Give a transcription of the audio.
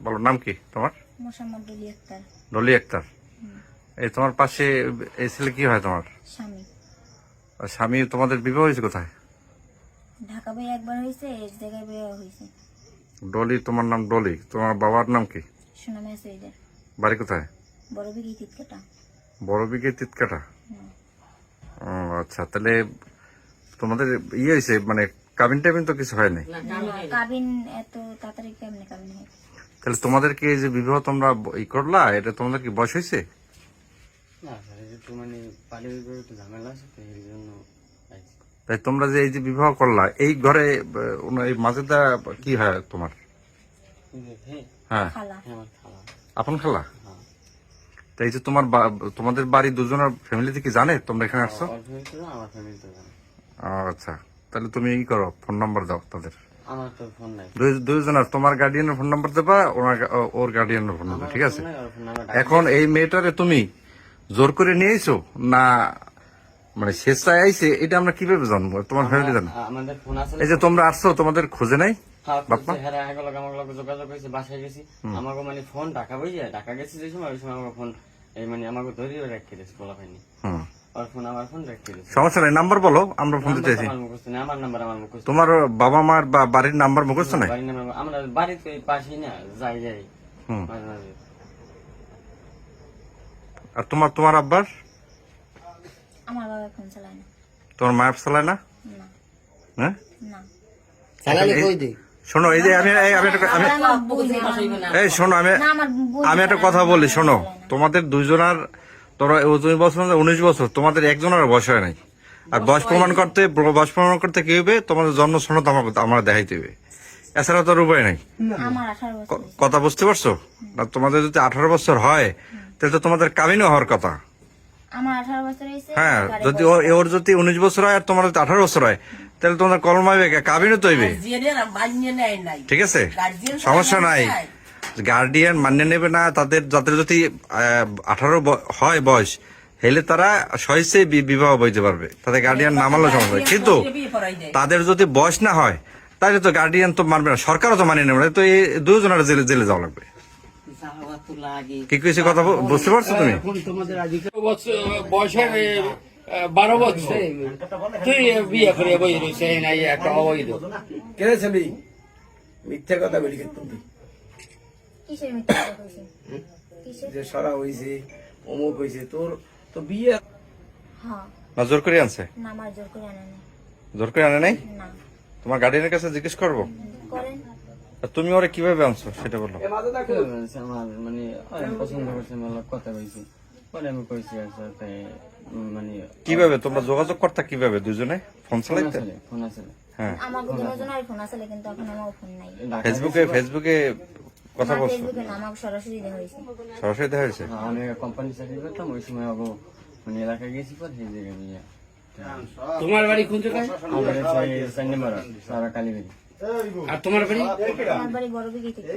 বলো নাম কি তোমার? মোসাম্মদ ডলি আক্তার। ডলি আক্তার। এই তোমার পাশে এই ছেলে কি হয় তোমার? স্বামী। আর স্বামী তোমাদের বিবাহ হয়েছে কোথায়? ঢাকা বিয়ে একবার হয়েছে, এই জায়গায় বিয়ে হয়েছে। ডলি, তোমার নাম ডলি, তোমার বাবার নাম কি? সুনামে সৈদের। বাড়ি কোথায়? বড় বিঘি তিতকাটা। বড় বিঘে তিতকাটা। ও আচ্ছা, তাহলে তোমাদের ইয়ে হয়েছে মানে কাবিন টাবিন তো কিছু হয় নাই? কাবিন এত তাড়াতাড়ি কেমনে কাবিন হয়? তাহলে তোমাদেরকে এই যে বিবাহ তোমরা ই করলা, এটা তোমাদের কি বয়স হয়েছে? মানে পারিবারিক একটু ঝামেলা আছে তো এই জন্য। তাই তোমরা যে এই যে বিবাহ করলা, এই ঘরে এই মাজেদা কি হয় তোমার? হ্যাঁ, খালা। আমার খালা। আপন খালা? হ্যাঁ। তাই যে তোমাদের বাড়ি দুজনের ফ্যামিলিতে কি জানে তোমরা এখানে আসছো? ওর ফ্যামিলি তো আমার ফ্যামিলি তো জানে। আচ্ছা, তাহলে তুমি ই করো, ফোন নাম্বার দাও তাদের আমার তো ফোন নাই। দুইজনের, তোমার গার্ডিয়ানের ফোন নাম্বার দেবা, ওর গার্ডিয়ানের ফোন নাম্বার, ঠিক আছে? ফোন নাই, ওর ফোন নাম্বার এখন এই মেয়েটারে তুমি জোর করে নিয়ে আইছো না মানে স্বেচ্ছায় আইছে, এটা আমরা কিভাবে জানবো? তোমার ফ্যামিলি জানো? আমাদের ফোন আছে। এই যে তোমরা আসছো, তোমাদের খোঁজে নাই? হ্যাঁ, বাপ্পা? হেরা আমাকে যোগাযোগ করেছে, বাসায় গেছি। আমাকে মানে ফোন ঢাকা বইয়ে ঢাকা গেছি যে সময়, ওই সময় আমাকে ফোন এই মানে আমাকে ধরিয়ে রেখে দিয়েছে, বলা হয়নি। ওর ফোন আমার ফোন রেখে দিয়েছে। সমস্যা নাই, নাম্বার বলো, আমরা ফোন দিতে চাইছি। আমার মুখস্থ নেই, আমার নাম্বার আমার মুখস্থ। তোমার বাবা মার বা বাড়ির নাম্বার মুখস্থ নাই? বাড়ির নাম্বার আমরা বাড়িতে পাশেই না, যাই যাই মাঝে মাঝে। আর তোমার আব্বার? আমার বাবা ফোন চালায় না। তোমার মায়ের চালায় না? না। হ্যাঁ, না। শোনো, এই যে আমি এই শোনো, আমি একটা কথা বলি, শোনো, তোমাদের দুইজনের, তোমরা 19 বছর, তোমাদের একজনের বয়স হয় নাই। আর বয়স প্রমাণ করতে কি হবে? তোমাদের জন্ম সনদ আমার দেখাইতে হবে, এছাড়া তো আর উপায় নাই। আমার 18 বছর। কথা বুঝতে পারছো? না, তোমাদের যদি 18 বছর হয় তাহলে তো তোমাদের কাবিনও হওয়ার কথা। আমার 18 বছর হয়েছে। হ্যাঁ, যদি ওর যদি 19 বছর হয় আর তোমার যদি 18 বছর হয়, তাহলে তোমাদের কলম হবে, কাবিনও তো হইবে, ঠিক আছে? সমস্যা নাই, গার্ডিয়ান মান্য নেবে না। যাদের যদি 18 হয় বয়স, হেলে তারা সহজে বিবাহ বইতে পারবে, তাদের গার্ডিয়ান না মানলে সমস্যা। কিন্তু তাদের যদি বয়স না হয়, তাহলে তো গার্ডিয়ান তো মানবে না, সরকারও তো মানিয়ে নেবে না, তো এই দুজনের জেলে যাওয়া লাগবে। কি কিছু কথা বুঝতে পারছো তুমি? বয়সের 12 বছর তুই বিয়ে করে বই রয়েছে নাই একটা অবৈধ কেনেছে মিথ্যা কথা বলি তুমি কিসের মিথ্যা কথা কইছে? কিসের? যে সরা হইছে, অমুক হইছে, তোর তো বিয়ে। হ্যাঁ। না জোর করে আনছে? না, আমার জোর করে আনে নাই। জোর করে আনে নাই? না। তোমার গার্ডিয়ানের কাছে জিজ্ঞেস করবো। করেন। আর তুমি ওরা কিভাবে আনছো সেটা বলো। আমার মানে পছন্দ করছে, আমার কথা কইছি, পরে আমি কইছি আচ্ছা মানে কিভাবে তোমরা যোগাযোগ করতে? কিভাবে দুজনে ফোন চালাইতে? ফোন আছে। হ্যাঁ, আমার দুজনের ফোন আছে, কিন্তু এখন আমার ফোন নাই। ফেসবুকে কথা বলছো? ফেসবুকে না, আমার সরাসরি দেখা হয়েছে। সরাসরি দেখা হয়েছে? আমি কোম্পানি চাকরি করতাম, ওই সময় আবু মানে এলাকায় গেছি, পর সেই জায়গায় নিয়ে। তোমার বাড়ি কোন জায়গায়? আমাদের 4 নম্বর সারা কালীবাড়ি। আর তোমার বাড়ি? আমার বাড়ি বড় বিঘি থেকে।